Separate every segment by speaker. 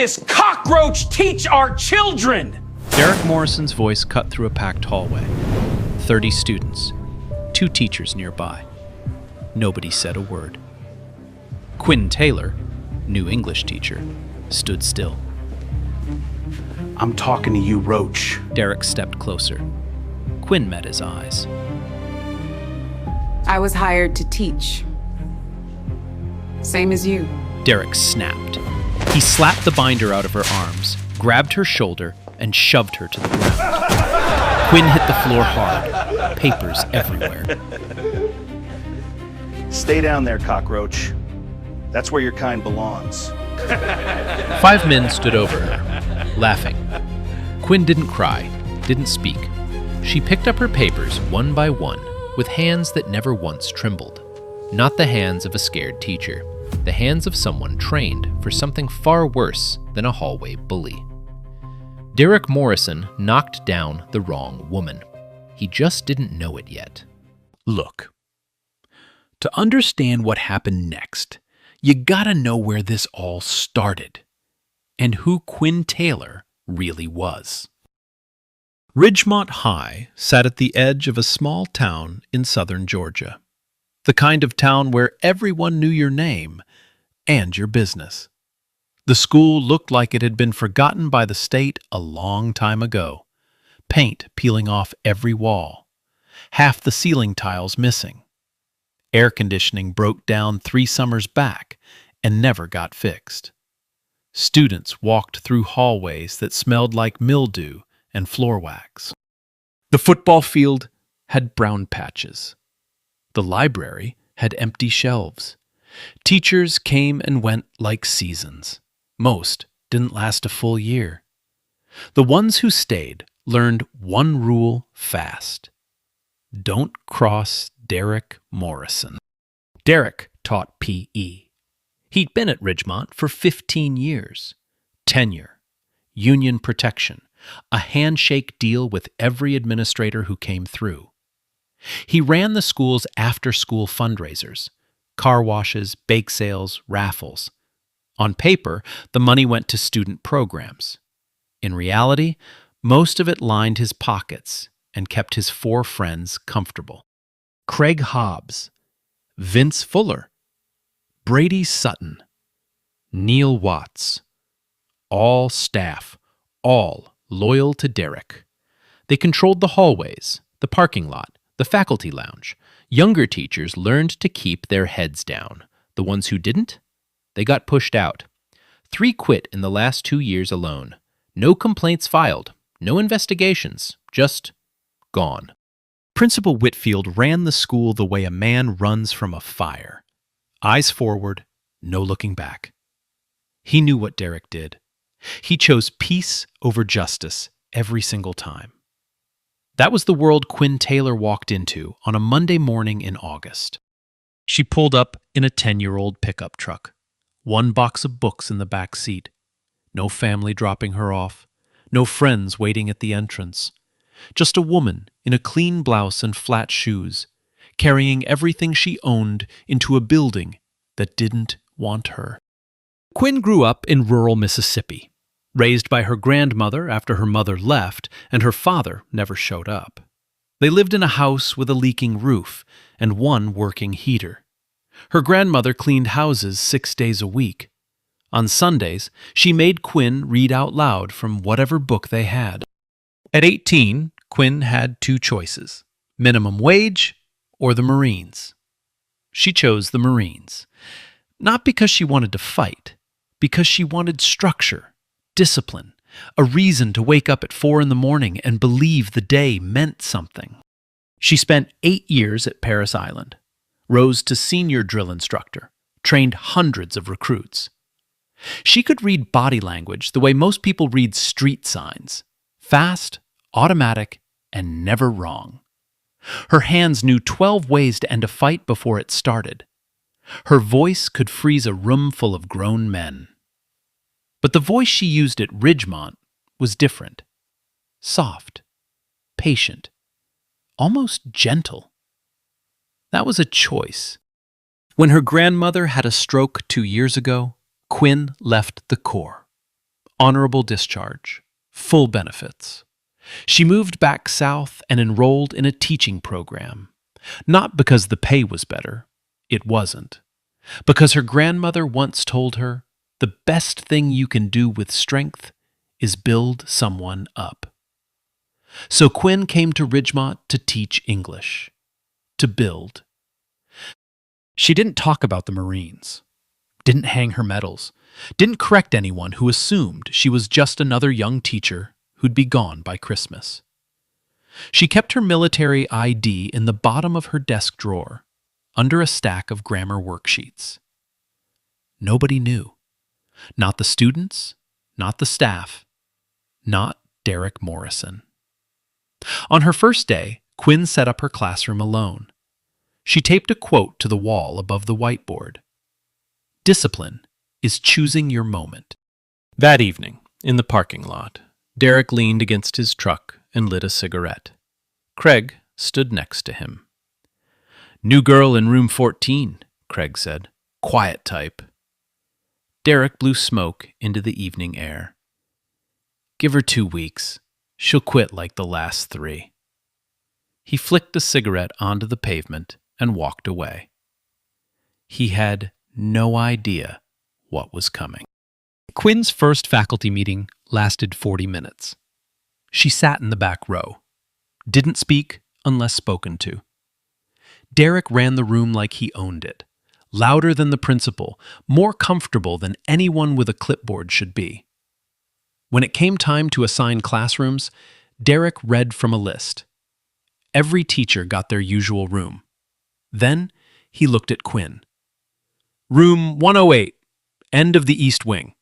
Speaker 1: this cockroach teach our children?
Speaker 2: Derek Morrison's voice cut through a packed hallway. 30 students, 2 teachers nearby. Nobody said a word. Quinn Taylor, new English teacher, stood still.
Speaker 3: I'm talking to you, Roach.
Speaker 2: Derek stepped closer. Quinn met his eyes.
Speaker 4: I was hired to teach. Same as you.
Speaker 2: Derek snapped. He slapped the binder out of her arms, grabbed her shoulder, and shoved her to the ground. Quinn hit the floor hard, papers everywhere.
Speaker 3: Stay down there, cockroach. That's where your kind belongs.
Speaker 2: 5 men stood over her, laughing. Quinn didn't cry, didn't speak. She picked up her papers one by one, with hands that never once trembled. Not the hands of a scared teacher, the hands of someone trained for something far worse than a hallway bully. Derek Morrison knocked down the wrong woman. He just didn't know it yet.
Speaker 5: Look, to understand what happened next, you gotta know where this all started and who Quinn Taylor really was. Ridgemont High sat at the edge of a small town in southern Georgia. The kind of town where everyone knew your name and your business. The school looked like it had been forgotten by the state a long time ago. Paint peeling off every wall. Half the ceiling tiles missing. Air conditioning broke down 3 summers back and never got fixed. Students walked through hallways that smelled like mildew and floor wax. The football field had brown patches. The library had empty shelves. Teachers came and went like seasons. Most didn't last a full year. The ones who stayed learned one rule fast. Don't cross Derek Morrison. Derek taught PE. He'd been at Ridgemont for 15 years. Tenure, union protection, a handshake deal with every administrator who came through. He ran the school's after-school fundraisers, car washes, bake sales, raffles. On paper, the money went to student programs. In reality, most of it lined his pockets and kept his 4 friends comfortable. Craig Hobbs, Vince Fuller, Brady Sutton, Neil Watts, all staff, all loyal to Derek. They controlled the hallways, the parking lot, the faculty lounge. Younger teachers learned to keep their heads down. The ones who didn't, they got pushed out. 3 quit in the last 2 years alone. No complaints filed, no investigations, just gone. Principal Whitfield ran the school the way a man runs from a fire. Eyes forward, no looking back. He knew what Derek did. He chose peace over justice every single time. That was the world Quinn Taylor walked into on a Monday morning in August. She pulled up in a 10-year-old pickup truck. 1 box of books in the back seat. No family dropping her off. No friends waiting at the entrance. Just a woman in a clean blouse and flat shoes, carrying everything she owned into a building that didn't want her. Quinn grew up in rural Mississippi, raised by her grandmother after her mother left and her father never showed up. They lived in a house with a leaking roof and 1 working heater. Her grandmother cleaned houses 6 days a week. On Sundays, she made Quinn read out loud from whatever book they had. At 18, Quinn had 2 choices: minimum wage or the Marines. She chose the Marines, not because she wanted to fight, because she wanted structure, discipline, a reason to wake up at 4 in the morning and believe the day meant something. She spent 8 years at Parris Island, rose to senior drill instructor, trained hundreds of recruits. She could read body language the way most people read street signs: fast, automatic, and never wrong. Her hands knew 12 ways to end a fight before it started. Her voice could freeze a room full of grown men. But the voice she used at Ridgemont was different. Soft, patient, almost gentle. That was a choice. When her grandmother had a stroke 2 years ago, Quinn left the Corps.
Speaker 2: honorable discharge, full benefits. She moved back south and enrolled in a teaching program. Not because the pay was better. It wasn't. Because her grandmother once told her, the best thing you can do with strength is build someone up. So Quinn came to Ridgemont to teach English, to build. She didn't talk about the Marines, didn't hang her medals, didn't correct anyone who assumed she was just another young teacher who'd be gone by Christmas. She kept her military ID in the bottom of her desk drawer, under a stack of grammar worksheets. Nobody knew. Not the students, not the staff, not Derek Morrison. On her first day, Quinn set up her classroom alone. She taped a quote to the wall above the whiteboard. Discipline is choosing your moment. That evening, in the parking lot, Derek leaned against his truck and lit a cigarette. Craig stood next to him. "New girl in room 14, Craig said. Quiet type." Derek blew smoke into the evening air. "Give her 2 weeks. She'll quit like the last 3. He flicked a cigarette onto the pavement and walked away. He had no idea what was coming. Quinn's first faculty meeting lasted 40 minutes. She sat in the back row, didn't speak unless spoken to. Derek ran the room like he owned it, louder than the principal, more comfortable than anyone with a clipboard should be. When it came time to assign classrooms, Derek read from a list. Every teacher got their usual room. Then he looked at Quinn. "Room 108, end of the east wing."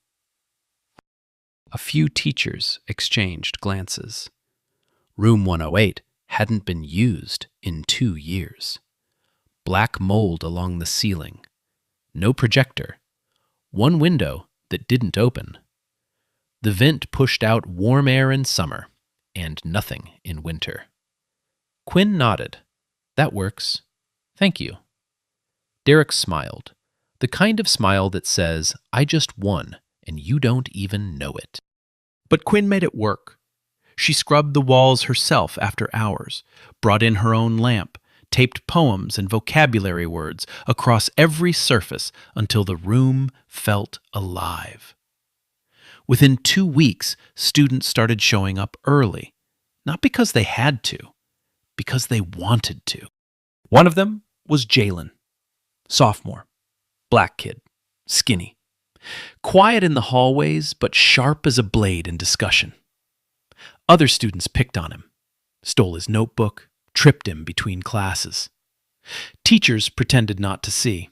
Speaker 2: A few teachers exchanged glances. Room 108 hadn't been used in 2 years. Black mold along the ceiling. No projector. One window that didn't open. The vent pushed out warm air in summer and nothing in winter. Quinn nodded. "That works. Thank you." Derek smiled. The kind of smile that says, "I just won, and you don't even know it." But Quinn made it work. She scrubbed the walls herself after hours, brought in her own lamp, taped poems and vocabulary words across every surface until the room felt alive. Within 2 weeks, students started showing up early, not because they had to, because they wanted to. One of them was Jalen, sophomore, black kid, skinny, quiet in the hallways but sharp as a blade in discussion. Other students picked on him, stole his notebook, tripped him between classes. Teachers pretended not to see.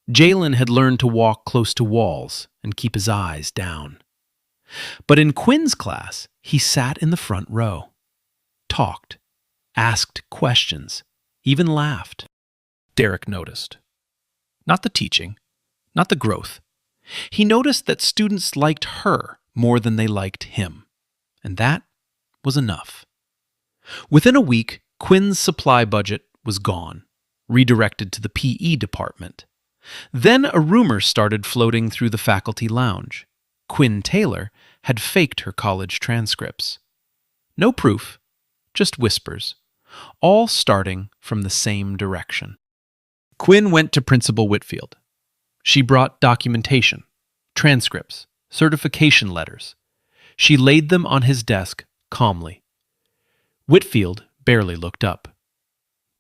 Speaker 2: Jalen had learned to walk close to walls and keep his eyes down. But in Quinn's class, he sat in the front row, talked, asked questions, even laughed. Derek noticed. Not the teaching, not the growth. He noticed that students liked her more than they liked him, and that was enough. Within a week, Quinn's supply budget was gone, redirected to the PE department. Then a rumor started floating through the faculty lounge. Quinn Taylor had faked her college transcripts. No proof, just whispers, all starting from the same direction. Quinn went to Principal Whitfield. She brought documentation, transcripts, certification letters. She laid them on his desk calmly. Whitfield barely looked up.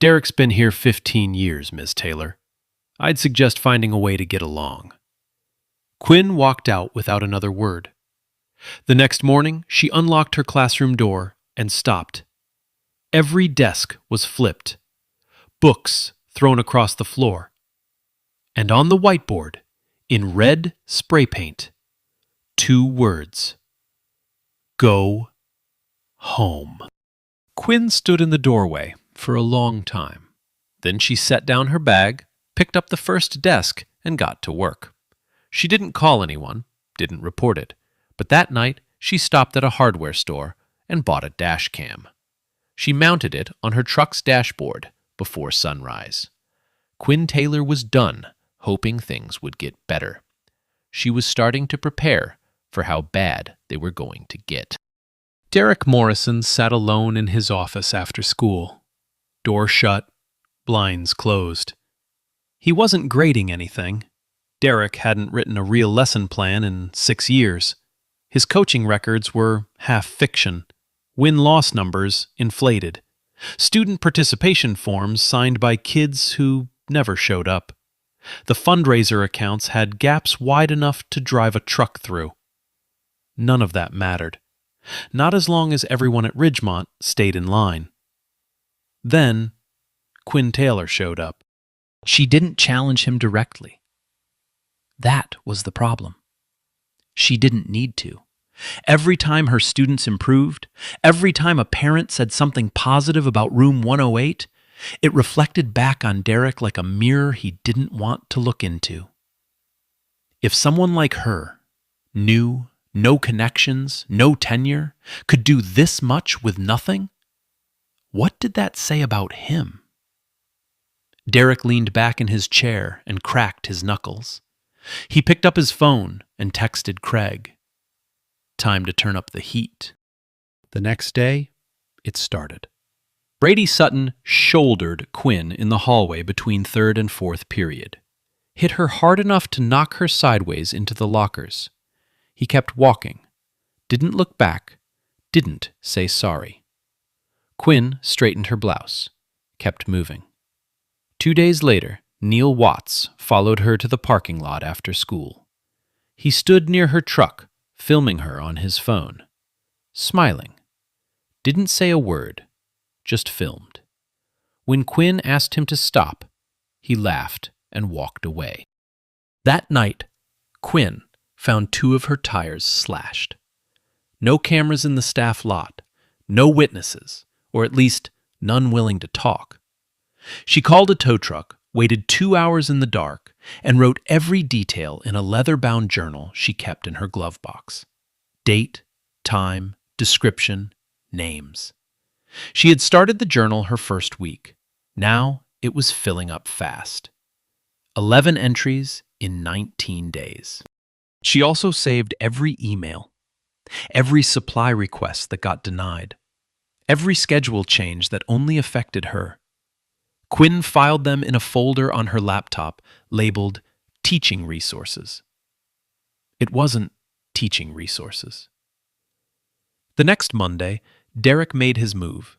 Speaker 2: "Derek's been here 15 years, Miss Taylor. I'd suggest finding a way to get along." Quinn walked out without another word. The next morning, she unlocked her classroom door and stopped. Every desk was flipped, books thrown across the floor, and on the whiteboard, in red spray paint, 2 words: "Go home." Quinn stood in the doorway for a long time. Then she set down her bag, picked up the first desk, and got to work. She didn't call anyone, didn't report it, but that night she stopped at a hardware store and bought a dash cam. She mounted it on her truck's dashboard before sunrise. Quinn Taylor was done, hoping things would get better. She was starting to prepare for how bad they were going to get.
Speaker 5: Derek Morrison sat alone in his office after school. Door shut, blinds closed. He wasn't grading anything. Derek hadn't written a real lesson plan in 6 years. His coaching records were half fiction, win-loss numbers inflated, student participation forms signed by kids who never showed up. The fundraiser accounts had gaps wide enough to drive a truck through. None of that mattered. Not as long as everyone at Ridgemont stayed in line. Then, Quinn Taylor showed up.
Speaker 4: She didn't challenge him directly. That was the problem. She didn't need to. Every time her students improved, every time a parent said something positive about room 108, it reflected back on Derek like a mirror he didn't want to look into. If someone like her, new, no connections, no tenure, could do this much with nothing, what did that say about him? Derek leaned back in his chair and cracked his knuckles. He picked up his phone and texted Craig. Time to turn up the heat. The next day, it started. Brady Sutton shouldered Quinn in the hallway between third and fourth period. Hit her hard enough to knock her sideways into the lockers. He kept walking. Didn't look back. Didn't say sorry. Quinn straightened her blouse. Kept moving. 2 days later, Neil Watts followed her to the parking lot after school. He stood near her truck, filming her on his phone. Smiling. Didn't say a word, just filmed. When Quinn asked him to stop, he laughed and walked away. That night, Quinn found 2 of her tires slashed. No cameras in the staff lot, no witnesses, or at least none willing to talk. She called a tow truck, waited 2 hours in the dark, and wrote every detail in a leather-bound journal she kept in her glove box. Date, time, description, names. She had started the journal her first week. Now it was filling up fast. 11 entries in 19 days. She also saved every email, every supply request that got denied, every schedule change that only affected her. Quinn filed them in a folder on her laptop labeled Teaching Resources. It wasn't teaching resources. The next Monday, Derek made his move.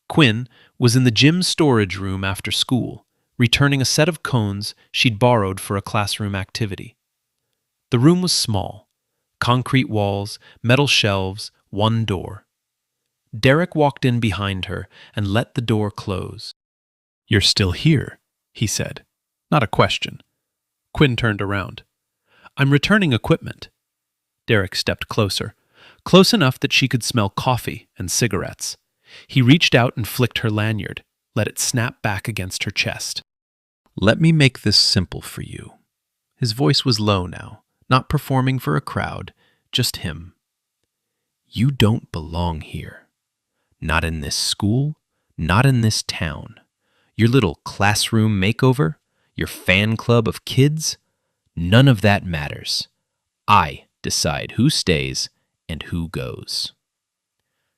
Speaker 4: Quinn was in the gym storage room after school, returning a set of cones she'd borrowed for a classroom activity. The room was small. Concrete walls, metal shelves, one door. Derek walked in behind her and let the door close. "You're still here," he said. Not a question. Quinn turned around. "I'm returning equipment." Derek stepped closer, close enough that she could smell coffee and cigarettes. He reached out and flicked her lanyard, let it snap back against her chest. "Let me make this simple for you." His voice was low now, not performing for a crowd, just him. "You don't belong here. Not in this school, not in this town. Your little classroom makeover, your fan club of kids, none of that matters. I decide who stays and who goes."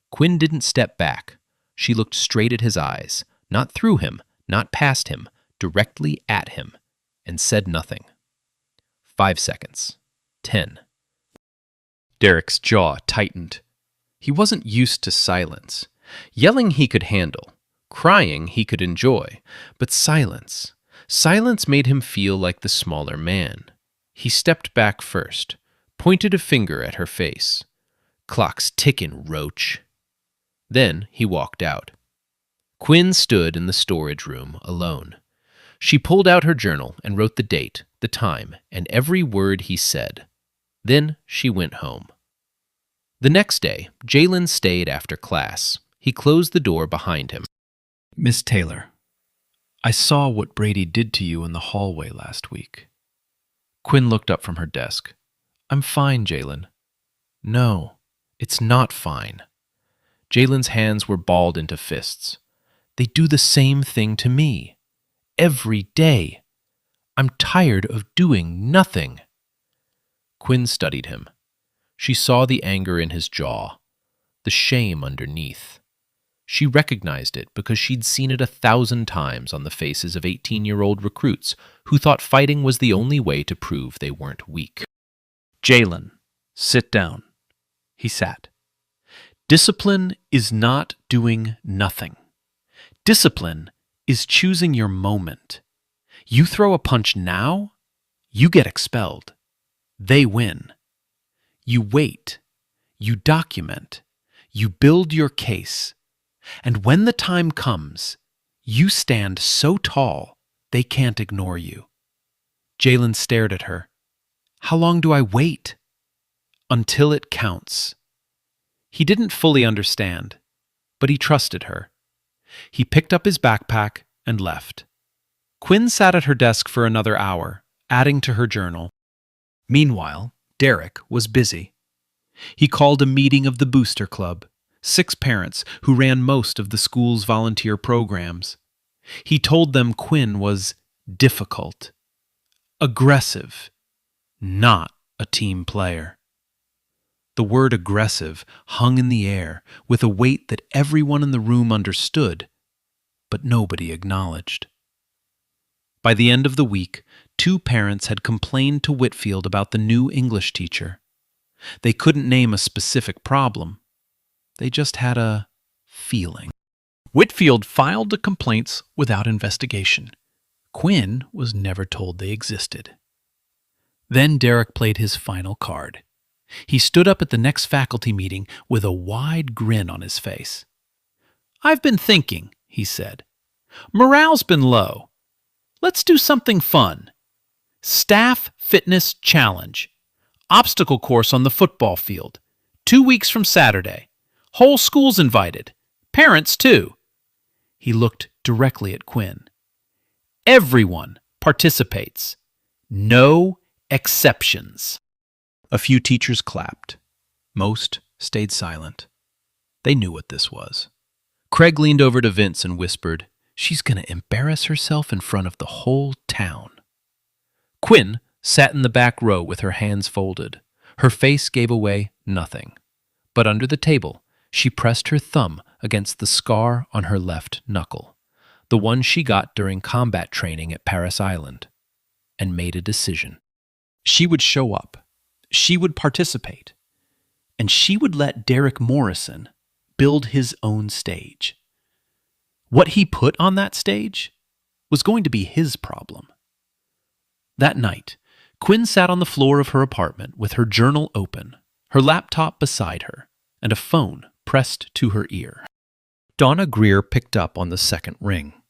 Speaker 4: Quinn didn't step back. She looked straight at his eyes, not through him, not past him, directly at him, and said nothing. 5 seconds. 10. Derek's jaw tightened. He wasn't used to silence. Yelling he could handle. Crying he could enjoy, but silence made him feel like the smaller man. He stepped back first, pointed a finger at her face. "Clock's tickin', roach." Then he walked out. Quinn stood in the storage room alone. She pulled out her journal and wrote the date, the time, and every word he said. Then she went home. The next day, Jalen stayed after class. He closed the door behind him. "Miss Taylor, I saw what Brady did to you in the hallway last week." Quinn looked up from her desk. "I'm fine, Jalen." "No, it's not fine." Jalen's hands were balled into fists. "They do the same thing to me. Every day. I'm tired of doing nothing." Quinn studied him.
Speaker 2: She saw the anger in his jaw, the shame underneath. She recognized it because she'd seen it 1,000 times on the faces of 18-year-old recruits who thought fighting was the only way to prove they weren't weak.
Speaker 4: Jalen, sit down. He sat. Discipline is not doing nothing. Discipline is choosing your moment. You throw a punch now, you get expelled. They win. You wait. You document. You build your case. And when the time comes, you stand so tall they can't ignore you. Jalen stared at her. How long do I wait? Until it counts. He didn't fully understand, but he trusted her. He picked up his backpack and left. Quinn sat at her desk for another hour, adding to her journal. Meanwhile, Derek was busy. He called a meeting of the Booster Club, 6 parents who ran most of the school's volunteer programs. He told them Quinn was difficult, aggressive, not a team player. The word aggressive hung in the air with a weight that everyone in the room understood, but nobody acknowledged. By the end of the week, 2 parents had complained to Whitfield about the new English teacher. They couldn't name a specific problem. They just had a feeling. Whitfield filed the complaints without investigation. Quinn was never told they existed. Then Derek played his final card. He stood up at the next faculty meeting with a wide grin on his face. "I've been thinking," he said. "Morale's been low. Let's do something fun. Staff Fitness Challenge. Obstacle course on the football field. 2 weeks from Saturday. Whole school's invited. Parents, too." He looked directly at Quinn. "Everyone participates. No exceptions." A few teachers clapped. Most stayed silent. They knew what this was. Craig leaned over to Vince and whispered, "She's going to embarrass herself in front of the whole town." Quinn sat in the back row with her hands folded. Her face gave away nothing. But under the table, she pressed her thumb against the scar on her left knuckle, the one she got during combat training at Paris Island, and made a decision. She would show up. She would participate. And she would let Derek Morrison build his own stage. What he put on that stage was going to be his problem. That night, Quinn sat on the floor of her apartment with her journal open, her laptop beside her, and a phone pressed to her ear. Donna Greer picked up on the second ring.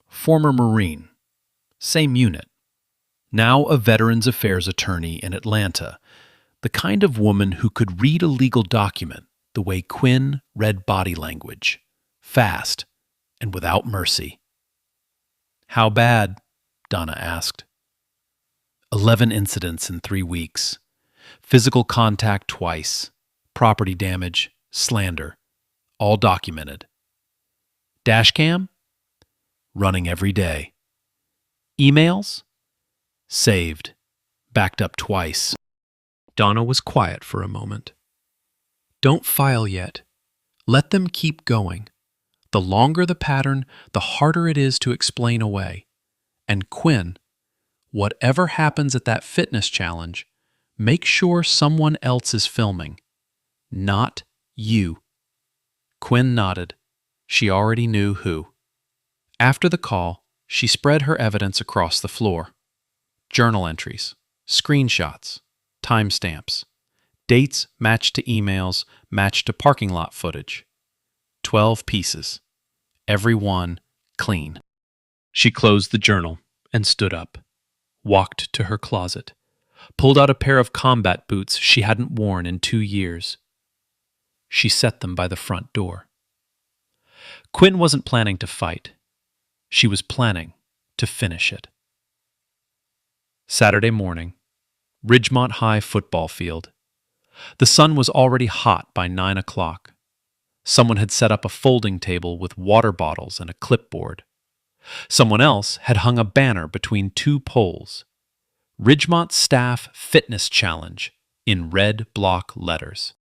Speaker 4: Former Marine. Same unit. Now a Veterans Affairs attorney in Atlanta. The kind of woman who could read a legal document the way Quinn read body language. Fast and without mercy. "How bad?" Donna asked. 11 incidents in 3 weeks. Physical contact twice. Property damage. Slander. All documented. Dashcam? Running every day. Emails? Saved. Backed up twice. Donna was quiet for a moment. "Don't file yet. Let them keep going. The longer the pattern, the harder it is to explain away. And Quinn, whatever happens at that fitness challenge, make sure someone else is filming. Not you." Quinn nodded. She already knew who. After the call, she spread her evidence across the floor. Journal entries, screenshots, timestamps, dates matched to emails, matched to parking lot footage. 12 pieces. Every one clean. She closed the journal and stood up, walked to her closet, pulled out a pair of combat boots she hadn't worn in 2 years. She set them by the front door. Quinn wasn't planning to fight. She was planning to finish it. Saturday morning, Ridgemont High football field. The sun was already hot by 9 o'clock. Someone had set up a folding table with water bottles and a clipboard. Someone else had hung a banner between 2 poles. Ridgemont Staff Fitness Challenge, in red block letters.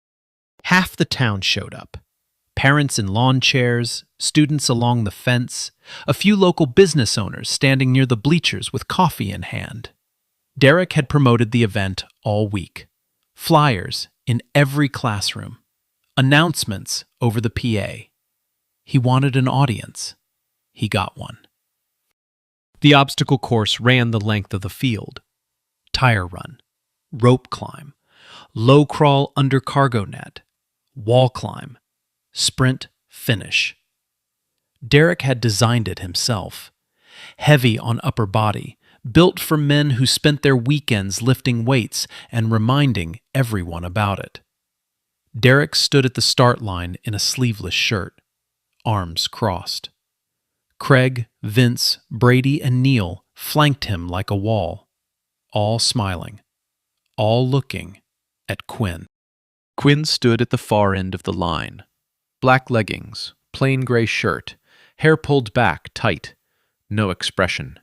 Speaker 4: Half the town showed up. Parents in lawn chairs, students along the fence, a few local business owners standing near the bleachers with coffee in hand. Derek had promoted the event all week. Flyers in every classroom. Announcements over the PA. He wanted an audience. He got one. The obstacle course ran the length of the field. Tire run, rope climb, low crawl under cargo net, wall climb, sprint finish. Derek had designed it himself. Heavy on upper body, built for men who spent their weekends lifting weights and reminding everyone about it. Derek stood at the start line in a sleeveless shirt, arms crossed. Craig, Vince, Brady, and Neil flanked him like a wall, all smiling, all looking at Quinn. Quinn stood at the far end of the line. Black leggings, plain gray shirt, hair pulled back tight, no expression.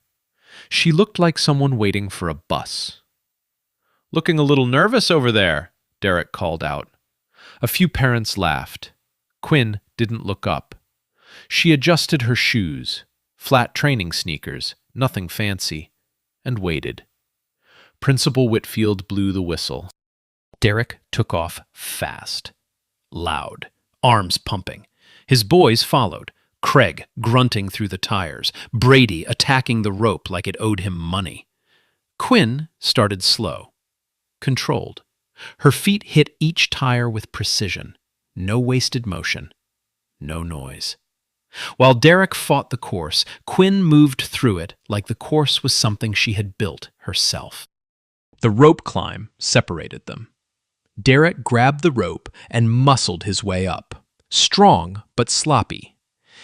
Speaker 4: She looked like someone waiting for a bus. "Looking a little nervous over there," Derek called out. A few parents laughed. Quinn didn't look up. She adjusted her shoes, flat training sneakers, nothing fancy, and waited. Principal Whitfield blew the whistle. Derek took off fast, loud, arms pumping. His boys followed, Craig grunting through the tires, Brady attacking the rope like it owed him money. Quinn started slow, controlled. Her feet hit each tire with precision, no wasted motion, no noise. While Derek fought the course, Quinn moved through it like the course was something she had built herself. The rope climb separated them. Derek grabbed the rope and muscled his way up, strong but sloppy.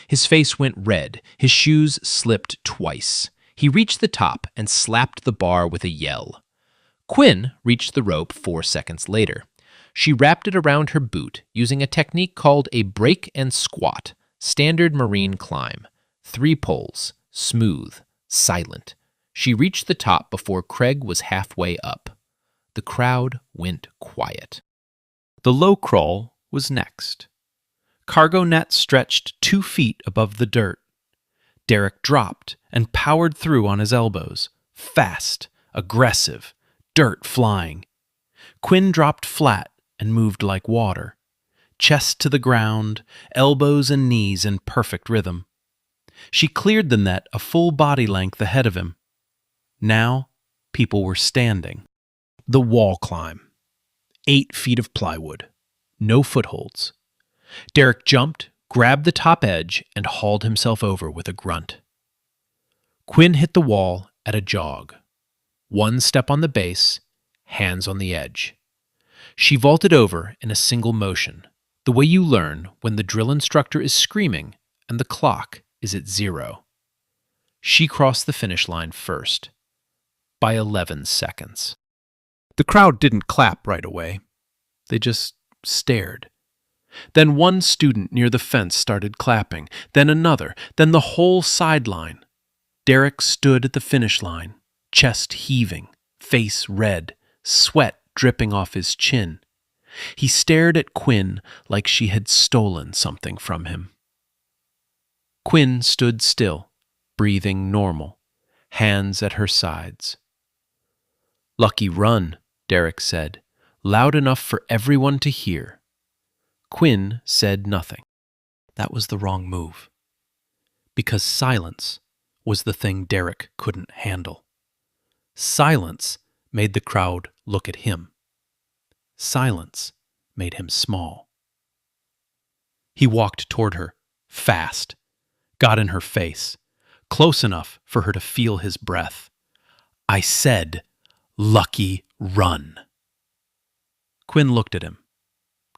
Speaker 4: His face went red, his shoes slipped twice. He reached the top and slapped the bar with a yell. Quinn reached the rope 4 seconds later. She wrapped it around her boot using a technique called a break and squat, standard marine climb. 3 poles, smooth, silent. She reached the top before Craig was halfway up. The crowd went quiet. The low crawl was next. Cargo net stretched 2 feet above the dirt. Derek dropped and powered through on his elbows, fast, aggressive, dirt flying. Quinn dropped flat and moved like water, chest to the ground, elbows and knees in perfect rhythm. She cleared the net a full body length ahead of him. Now, people were standing. The wall climb. 8 feet of plywood. No footholds. Derek jumped, grabbed the top edge, and hauled himself over with a grunt. Quinn hit the wall at a jog. 1 step on the base, hands on the edge. She vaulted over in a single motion, the way you learn when the drill instructor is screaming and the clock is at 0. She crossed the finish line first, by 11 seconds. The crowd didn't clap right away. They just stared. Then one student near the fence started clapping, then another, then the whole sideline. Derek stood at the finish line, chest heaving, face red, sweat dripping off his chin. He stared at Quinn like she had stolen something from him. Quinn stood still, breathing normal, hands at her sides. "Lucky run," Derek said, loud enough for everyone to hear. Quinn said nothing. That was the wrong move. Because silence was the thing Derek couldn't handle. Silence made the crowd look at him. Silence made him small. He walked toward her, fast, got in her face, close enough for her to feel his breath. "I said, lucky run." Quinn looked at him,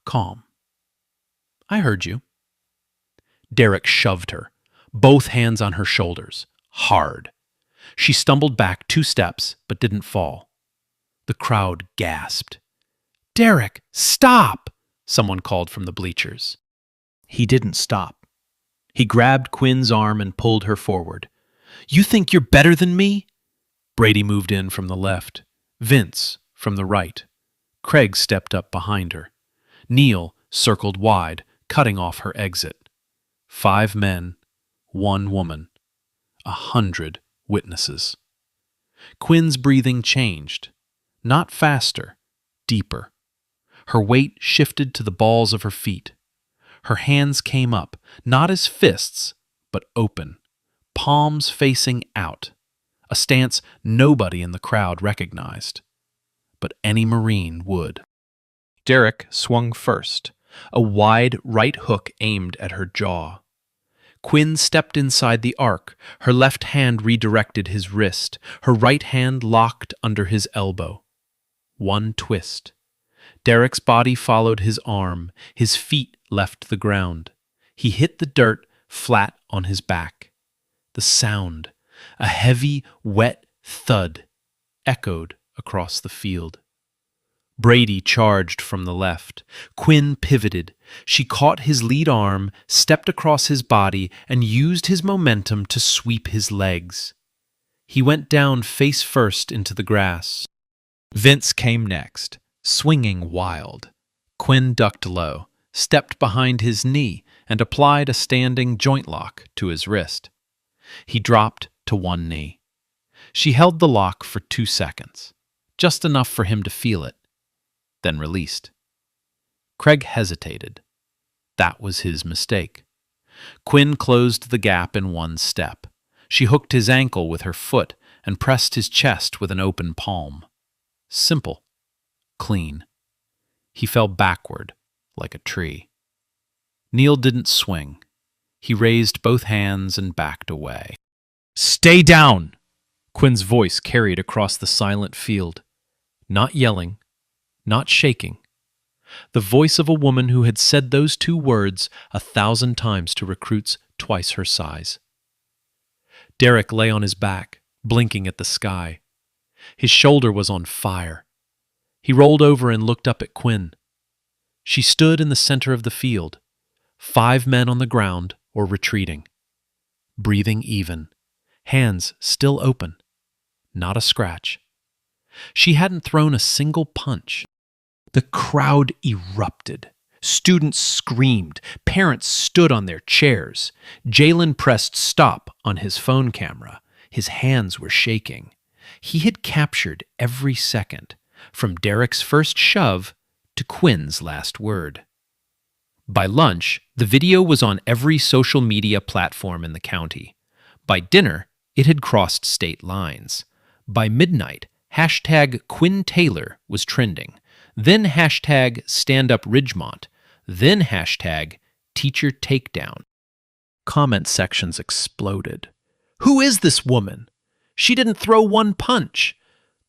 Speaker 4: calm. "I heard you." Derek shoved her, both hands on her shoulders, hard. She stumbled back 2 steps, but didn't fall. The crowd gasped. "Derek, stop!" someone called from the bleachers. He didn't stop. He grabbed Quinn's arm and pulled her forward. "You think you're better than me?" Brady moved in from the left, Vince from the right. Craig stepped up behind her. Neil circled wide, cutting off her exit. 5 men, 1 woman, 100 witnesses. Quinn's breathing changed. Not faster, deeper. Her weight shifted to the balls of her feet. Her hands came up, not as fists, but open, palms facing out, a stance nobody in the crowd recognized. But any Marine would. Derek swung first, a wide right hook aimed at her jaw. Quinn stepped inside the arc, her left hand redirected his wrist, her right hand locked under his elbow. One twist. Derek's body followed his arm, his feet left the ground. He hit the dirt flat on his back. The sound, a heavy, wet thud, echoed across the field. Brady charged from the left. Quinn pivoted. She caught his lead arm, stepped across his body, and used his momentum to sweep his legs. He went down face first into the grass. Vince came next, swinging wild. Quinn ducked low, stepped behind his knee, and applied a standing joint lock to his wrist. He dropped to one knee. She held the lock for 2 seconds, just enough for him to feel it, then released. Craig hesitated. That was his mistake. Quinn closed the gap in one step. She hooked his ankle with her foot and pressed his chest with an open palm. Simple. Clean. He fell backward, like a tree. Neil didn't swing. He raised both hands and backed away. "Stay down!" Quinn's voice carried across the silent field. Not yelling, not shaking. The voice of a woman who had said those 2 words 1,000 times to recruits twice her size. Derek lay on his back, blinking at the sky. His shoulder was on fire. He rolled over and looked up at Quinn. She stood in the center of the field, 5 men on the ground or retreating. Breathing even, hands still open, not a scratch. She hadn't thrown a single punch. The crowd erupted. Students screamed. Parents stood on their chairs. Jalen pressed stop on his phone camera. His hands were shaking. He had captured every second, from Derek's first shove to Quinn's last word. By lunch, the video was on every social media platform in the county. By dinner, it had crossed state lines. By midnight, hashtag Quinn Taylor was trending. Then hashtag StandUpRidgemont. Then hashtag Teacher Takedown. Comment sections exploded. Who is this woman? She didn't throw one punch.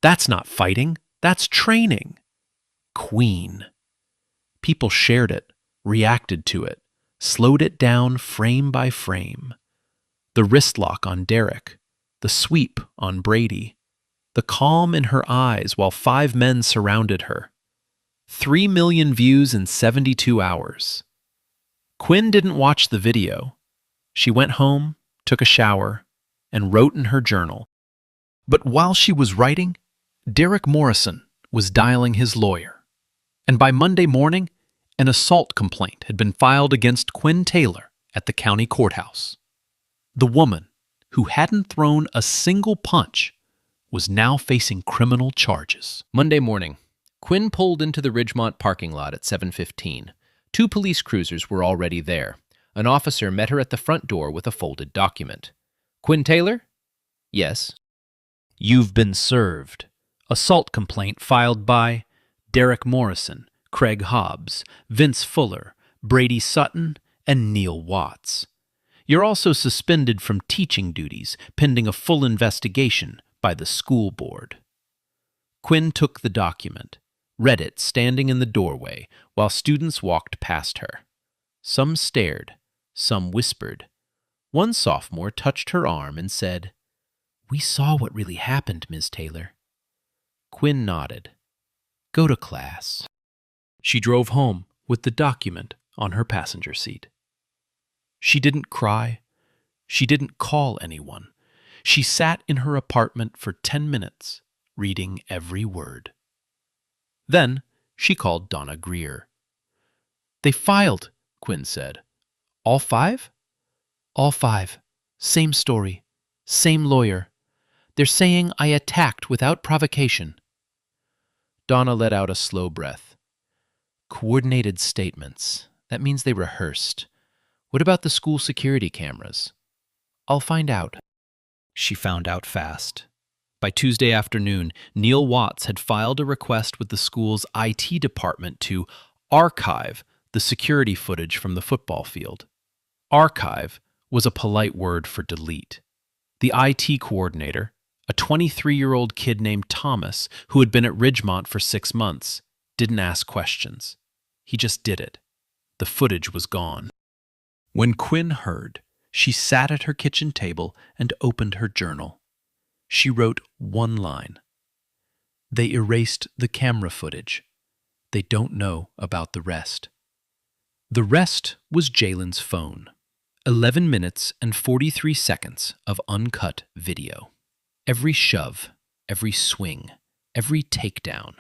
Speaker 4: That's not fighting. That's training. Queen. People shared it, reacted to it, slowed it down frame by frame. The wrist lock on Derek, the sweep on Brady, the calm in her eyes while 5 men surrounded her. 3 million views in 72 hours. Quinn didn't watch the video. She went home, took a shower, and wrote in her journal. But while she was writing, Derek Morrison was dialing his lawyer. And by Monday morning, an assault complaint had been filed against Quinn Taylor at the county courthouse. The woman, who hadn't thrown a single punch, was now facing criminal charges. Monday morning, Quinn pulled into the Ridgemont parking lot at 7:15. 2 police cruisers were already there. An officer met her at the front door with a folded document. "Quinn Taylor?" "Yes." "You've been served. Assault complaint filed by Derek Morrison, Craig Hobbs, Vince Fuller, Brady Sutton, and Neil Watts. You're also suspended from teaching duties pending a full investigation by the school board." Quinn took the document, read it standing in the doorway while students walked past her. Some stared, some whispered. One sophomore touched her arm and said, "We saw what really happened, Ms. Taylor." Quinn nodded. "Go to class." She drove home with the document on her passenger seat. She didn't cry. She didn't call anyone. She sat in her apartment for 10 minutes, reading every word. Then
Speaker 2: She called Donna Greer. "They filed," Quinn said. "All 5? "All 5. Same story. Same lawyer. They're saying I attacked without provocation." Donna let out a slow breath. "Coordinated statements. That means they rehearsed. What about the school security cameras?" "I'll find out." She found out fast. By Tuesday afternoon, Neil Watts had filed a request with the school's IT department to archive the security footage from the football field. Archive was a polite word for delete. The IT coordinator, a 23-year-old kid named Thomas who had been at Ridgemont for 6 months, didn't ask questions. He just did it. The footage was gone. When Quinn heard, she sat at her kitchen table and opened her journal. She wrote one line. "They erased the camera footage. They don't know about the rest." The rest was Jalen's phone. 11 minutes and 43 seconds of uncut video. Every shove, every swing, every takedown.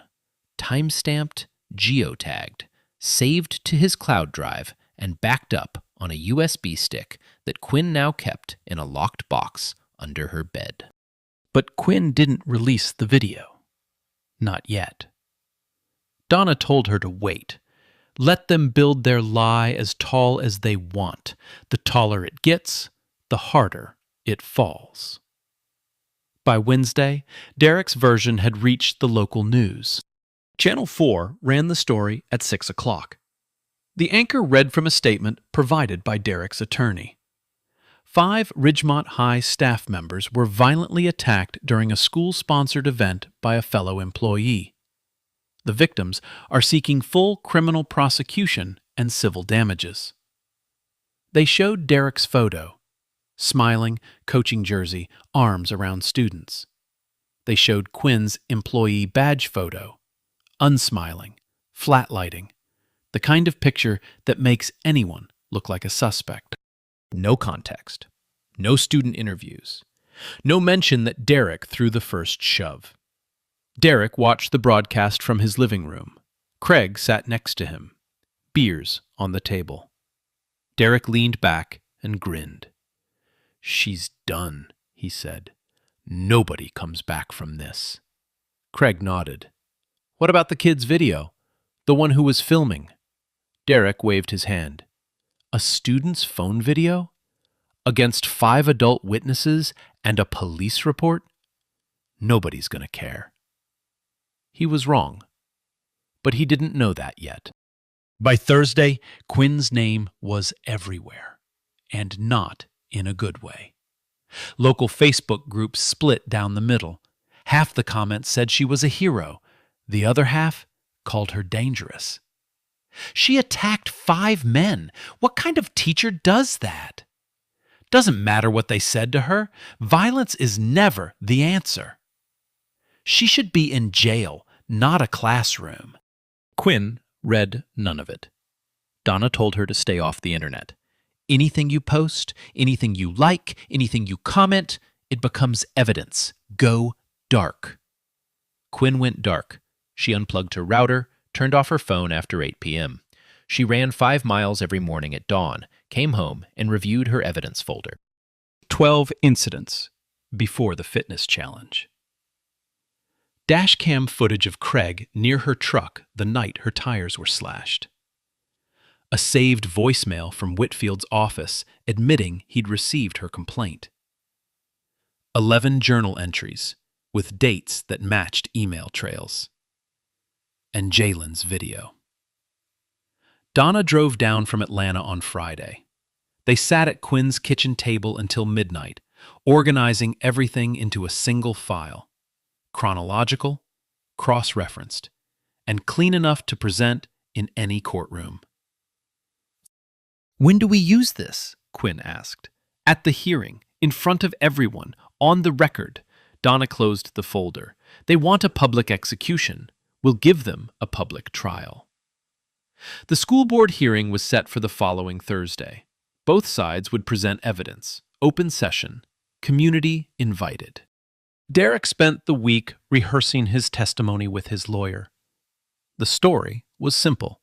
Speaker 2: Time-stamped, geotagged, saved to his cloud drive, and backed up on a USB stick that Quinn now kept in a locked box under her bed. But Quinn didn't release the video. Not yet. Donna told her to wait. Let them build their lie as tall as they want. The taller it gets, the harder it falls. By Wednesday, Derek's version had reached the local news. Channel 4 ran the story at 6 o'clock. The anchor read from a statement provided by Derek's attorney. 5 Ridgemont High staff members were violently attacked during a school-sponsored event by a fellow employee. The victims are seeking full criminal prosecution and civil damages. They showed Derek's photo, smiling, coaching jersey, arms around students. They showed Quinn's employee badge photo, unsmiling, flat-lighting, the kind of picture that makes anyone look like a suspect. No context, no student interviews, no mention that Derek threw the first shove. Derek watched the broadcast from his living room. Craig sat next to him, beers on the table. Derek leaned back and grinned. "She's done," he said. "Nobody comes back from this." Craig nodded. "What about the kid's video? The one who was filming?" Derek waved his hand. "A student's phone video? Against 5 adult witnesses and a police report? Nobody's going to care." He was wrong, but he didn't know that yet. By Thursday, Quinn's name was everywhere, and not in a good way. Local Facebook groups split down the middle. Half the comments said she was a hero. The other half called her dangerous. She attacked 5 men. What kind of teacher does that? Doesn't matter what they said to her. Violence is never the answer. She should be in jail, not a classroom. Quinn read none of it. Donna told her to stay off the internet. Anything you post, anything you like, anything you comment, it becomes evidence. Go dark. Quinn went dark. She unplugged her router, turned off her phone after 8 p.m. She ran 5 miles every morning at dawn, came home, and reviewed her evidence folder. 12 incidents before the fitness challenge. Dashcam footage of Craig near her truck the night her tires were slashed. A saved voicemail from Whitfield's office admitting he'd received her complaint. 11 journal entries with dates that matched email trails. And Jalen's video. Donna drove down from Atlanta on Friday. They sat at Quinn's kitchen table until midnight, organizing everything into a single file. Chronological, cross-referenced, and clean enough to present in any courtroom. "When do we use this?" Quinn asked. "At the hearing, in front of everyone, on the record." Donna closed the folder. "They want a public execution. We'll give them a public trial." The school board hearing was set for the following Thursday. Both sides would present evidence, open session, community invited. Derek spent the week rehearsing his testimony with his lawyer.
Speaker 4: The story was simple.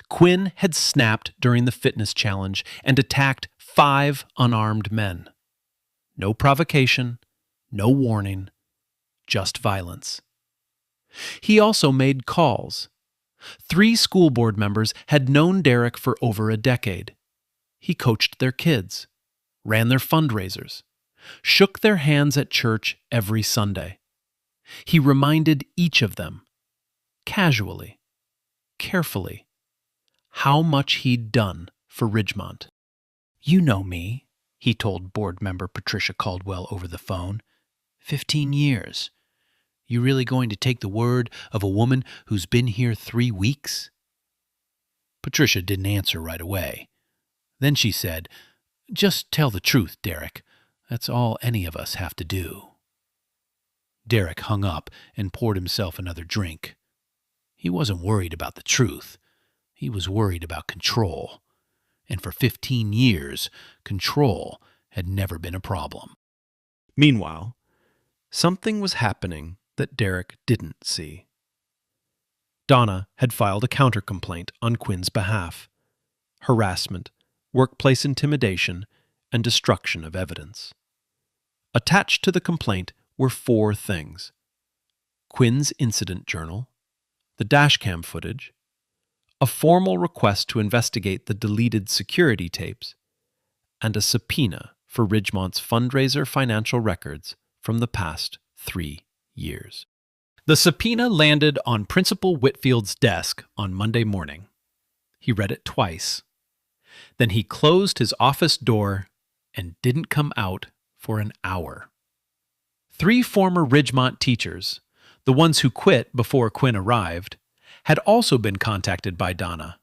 Speaker 4: Quinn had snapped during the fitness challenge and attacked 5 unarmed men. No provocation, no warning, just violence. He also made calls. 3 school board members had known Derek for over a decade. He coached their kids, ran their fundraisers, shook their hands at church every Sunday. He reminded each of them, casually, carefully, how much he'd done for Ridgemont. "You know me," he told board member Patricia Caldwell over the phone. 15 years. You really going to take the word of a woman who's been here 3 weeks? Patricia didn't answer right away. Then she said, "Just tell the truth, Derek. That's all any of us have to do." Derek hung up and poured himself another drink. He wasn't worried about the truth. He was worried about control. And for 15 years, control had never been a problem. Meanwhile, something was happening that Derek didn't see. Donna had filed a counter-complaint on Quinn's behalf. Harassment, workplace intimidation, and destruction of evidence. Attached to the complaint were 4 things: Quinn's incident journal, the dashcam footage, a formal request to investigate the deleted security tapes, and a subpoena for Ridgemont's fundraiser financial records from the past 3 years. The subpoena landed on Principal Whitfield's desk on Monday morning. He read it twice. Then he closed his office door and didn't come out for an hour. 3 former Ridgemont teachers, the ones who quit before Quinn arrived, had also been contacted by Donna.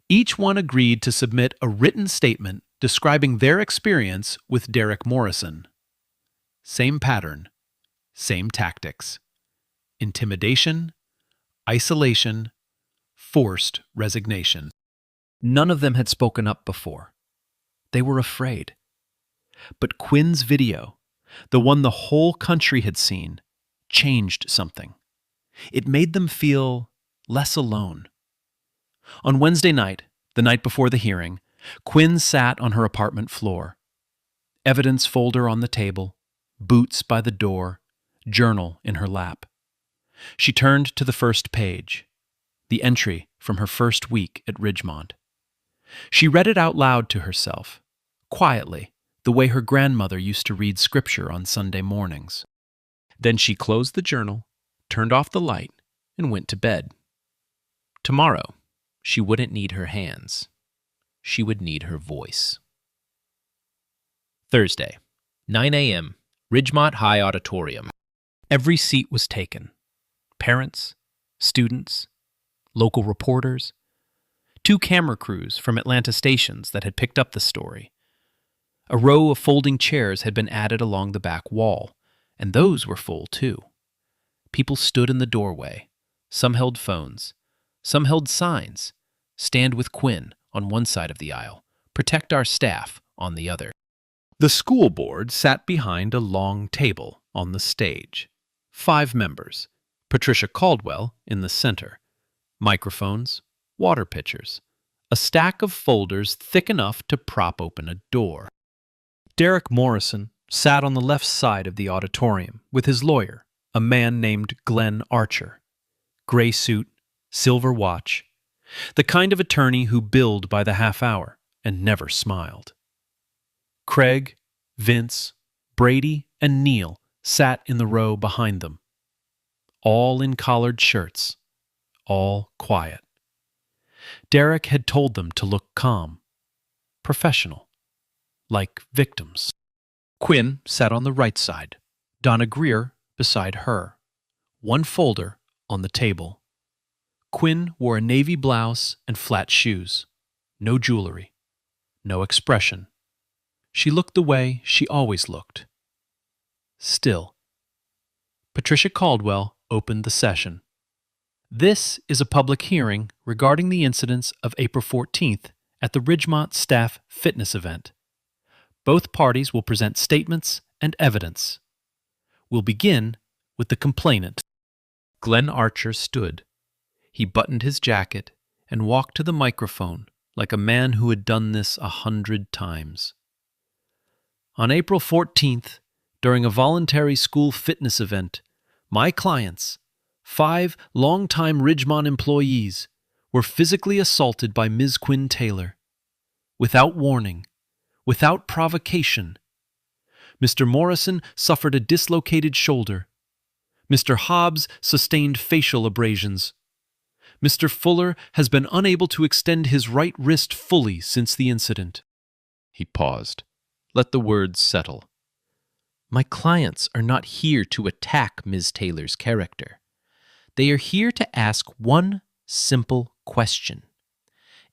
Speaker 4: Each one agreed to submit a written statement describing their experience with Derek Morrison. Same pattern, same tactics: intimidation, isolation, forced resignation. None of them had spoken up before. They were afraid. But Quinn's video, the one the whole country had seen, changed something. It made them feel less alone. On Wednesday night, the night before the hearing, Quinn sat on her apartment floor. Evidence folder on the table, boots by the door, journal in her lap. She turned to the first page, the entry from her first week at Ridgemont. She read it out loud to herself, quietly, the way her grandmother used to read scripture on Sunday mornings. Then she closed the journal, turned off the light, and went to bed. Tomorrow, she wouldn't need her hands. She would need her voice. Thursday, 9 a.m., Ridgemont High Auditorium. Every seat was taken. Parents, students, local reporters, 2 camera crews from Atlanta stations that had picked up the story. A row of folding chairs had been added along the back wall, and those were full too. People stood in the doorway. Some held phones. Some held signs. Stand with Quinn on one side of the aisle. Protect our staff on the other. The school board sat behind a long table on the stage. 5 members. Patricia Caldwell in the center. Microphones, water pitchers. A stack of folders thick enough to prop open a door. Derek Morrison sat on the left side of the auditorium with his lawyer, a man named Glenn Archer. Gray suit, silver watch. The kind of attorney who billed by the half hour and never smiled. Craig, Vince, Brady, and Neil sat in the row behind them. All in collared shirts, all quiet. Derek had told them to look calm, professional, like victims. Quinn sat on the right side, Donna Greer beside her, one folder on the table. Quinn wore a navy blouse and flat shoes, no jewelry, no expression. She looked the way she always looked. Still. Patricia Caldwell opened the session. This is a public hearing regarding the incidents of April 14th at the Ridgemont Staff Fitness event. Both parties will present statements and evidence. We'll begin with the complainant. Glenn Archer stood. He buttoned his jacket and walked to the microphone like a man who had done this 100 times. On April 14th, during a voluntary school fitness event, my clients, 5 longtime Ridgemont employees, were physically assaulted by Ms. Quinn Taylor. Without warning, without provocation. Mr. Morrison suffered a dislocated shoulder. Mr. Hobbs sustained facial abrasions. Mr. Fuller has been unable to extend his right wrist fully since the incident. He paused. Let the words settle. My clients are not here to attack Ms. Taylor's character. They are here to ask one simple question.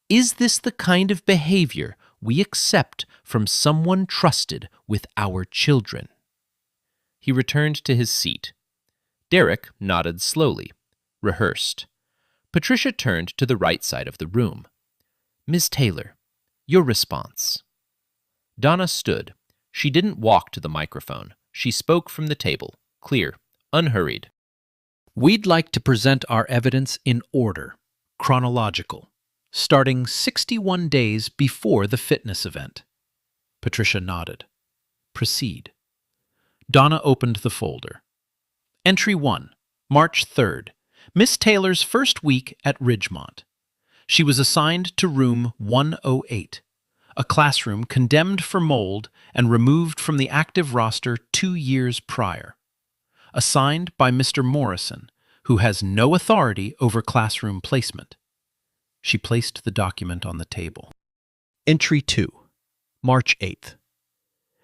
Speaker 4: Is this the kind of behavior we accept from someone trusted with our children? He returned to his seat. Derek nodded slowly, rehearsed. Patricia turned to the right side of the room. Ms. Taylor, your response. Donna stood. She didn't walk to the microphone. She spoke from the table, clear, unhurried. We'd like to present our evidence in order, chronological, starting 61 days before the fitness event. Patricia nodded. Proceed. Donna opened the folder. Entry 1, March 3rd, Miss Taylor's first week at Ridgemont. She was assigned to room 108, a classroom condemned for mold and removed from the active roster 2 years prior. Assigned by Mr. Morrison, who has no authority over classroom placement. She placed the document on the table. Entry 2, March 8th.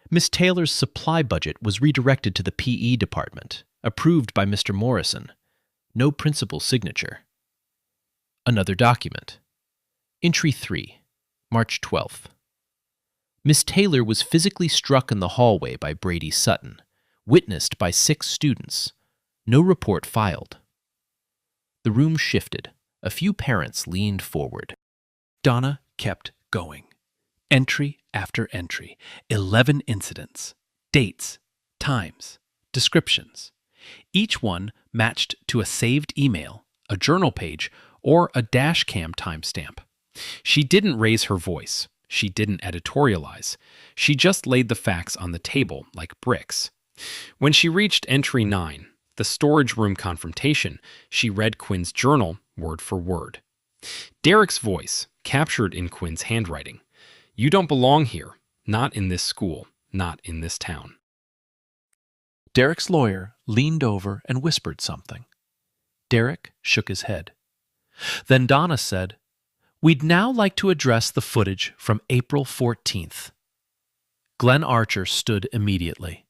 Speaker 4: Miss Taylor's supply budget was redirected to the PE department, approved by Mr. Morrison. No principal signature. Another document. Entry 3, March 12th. Miss Taylor was physically struck in the hallway by Brady Sutton, witnessed by 6 students. No report filed. The room shifted. A few parents leaned forward. Donna kept going. Entry after entry. 11 incidents. Dates, times, descriptions. Each one matched to a saved email, a journal page, or a dash cam timestamp. She didn't raise her voice. She didn't editorialize. She just laid the facts on the table like bricks. When she reached entry 9, the storage room confrontation, she read Quinn's journal word for word. Derek's voice, captured in Quinn's handwriting. You don't belong here. Not in this school. Not in this town. Derek's lawyer leaned over and whispered something. Derek shook his head. Then Donna said, We'd now like to address the footage from April 14th. Glenn Archer stood immediately.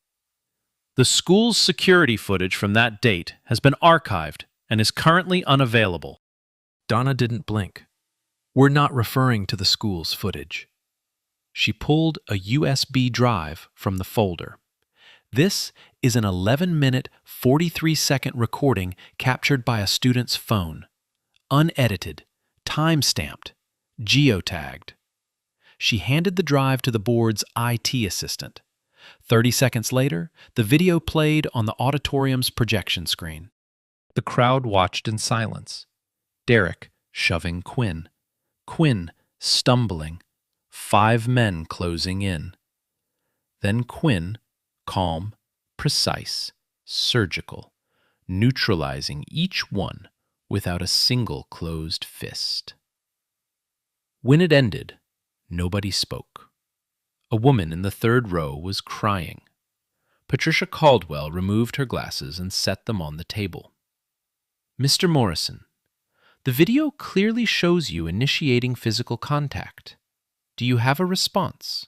Speaker 4: The school's security footage from that date has been archived and is currently unavailable. Donna didn't blink. We're not referring to the school's footage. She pulled a USB drive from the folder. This is an 11-minute, 43-second recording captured by a student's phone. Unedited, time-stamped, geotagged. She handed the drive to the board's IT assistant. 30 seconds later, the video played on the auditorium's projection screen. The crowd watched in silence. Derek shoving Quinn. Quinn stumbling. 5 men closing in. Then Quinn, calm, precise, surgical, neutralizing each one without a single closed fist. When it ended, nobody spoke. A woman in the 3rd row was crying. Patricia Caldwell removed her glasses and set them on the table. Mr. Morrison, the video clearly shows you initiating physical contact. Do you have a response?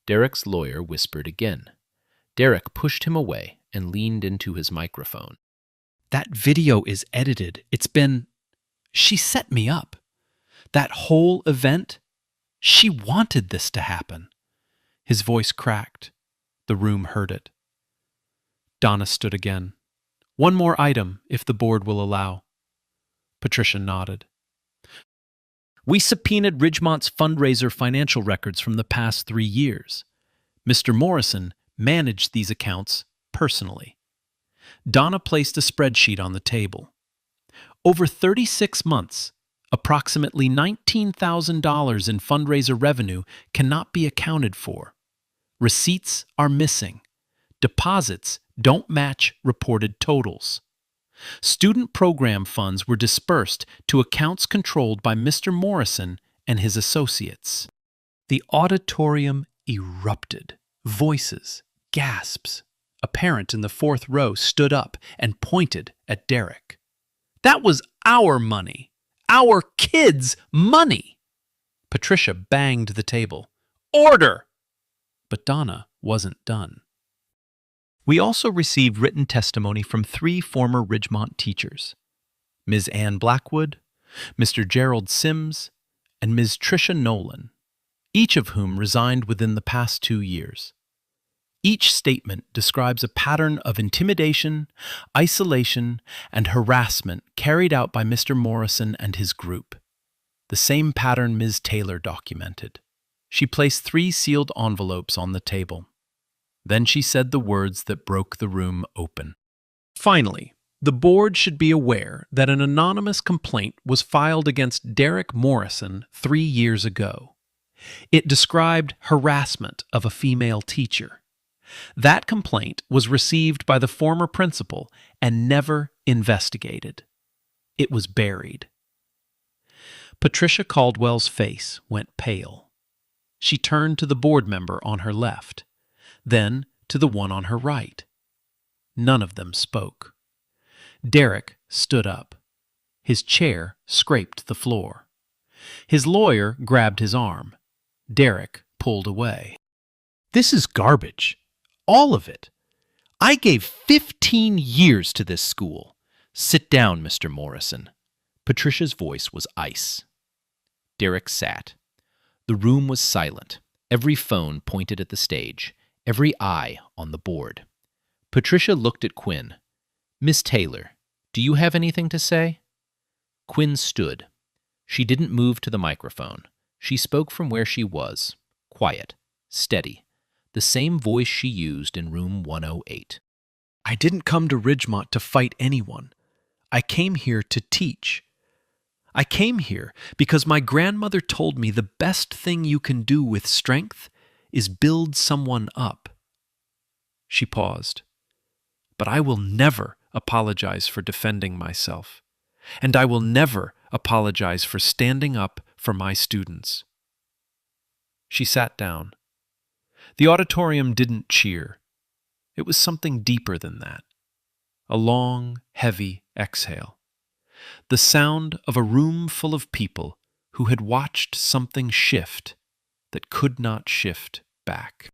Speaker 4: Derek's lawyer whispered again. Derek pushed him away and leaned into his microphone. That video is edited. She set me up. That whole event, she wanted this to happen. His voice cracked. The room heard it. Donna stood again. One more item, if the board will allow. Patricia nodded. We subpoenaed Ridgemont's fundraiser financial records from the past 3 years. Mr. Morrison managed these accounts personally. Donna placed a spreadsheet on the table. Over 36 months, approximately $19,000 in fundraiser revenue cannot be accounted for. Receipts are missing. Deposits don't match reported totals. Student program funds were dispersed to accounts controlled by Mr. Morrison and his associates. The auditorium erupted. Voices, gasps. A parent in the fourth row stood up and pointed at Derek. That was our money. Our kids' money. Patricia banged the table. Order! But Donna wasn't done. We also received written testimony from 3 former Ridgemont teachers, Ms. Ann Blackwood, Mr. Gerald Sims, and Ms. Tricia Nolan, each of whom resigned within the past 2 years. Each statement describes a pattern of intimidation, isolation, and harassment carried out by Mr. Morrison and his group. The same pattern Ms. Taylor documented. She placed 3 sealed envelopes on the table. Then she said the words that broke the room open. Finally, the board should be aware that an anonymous complaint was filed against Derek Morrison 3 years ago. It described harassment of a female teacher. That complaint was received by the former principal and never investigated. It was buried. Patricia Caldwell's face went pale. She turned to the board member on her left, then to the one on her right. None of them spoke. Derek stood up. His chair scraped the floor. His lawyer grabbed his arm. Derek pulled away. This is garbage. All of it. I gave 15 years to this school. Sit down, Mr. Morrison. Patricia's voice was ice. Derek sat. The room was silent. Every phone pointed at the stage, every eye on the board. Patricia looked at Quinn. Miss Taylor, do you have anything to say? Quinn stood. She didn't move to the microphone. She spoke from where she was, quiet, steady, the same voice she used in room 108. I didn't come to Ridgemont to fight anyone. I came here to teach. I came here because my grandmother told me the best thing you can do with strength is build someone up. She paused. But I will never apologize for defending myself, and I will never apologize for standing up for my students. She sat down. The auditorium didn't cheer. It was something deeper than that. A long, heavy exhale. The sound of a room full of people who had watched something shift that could not shift back.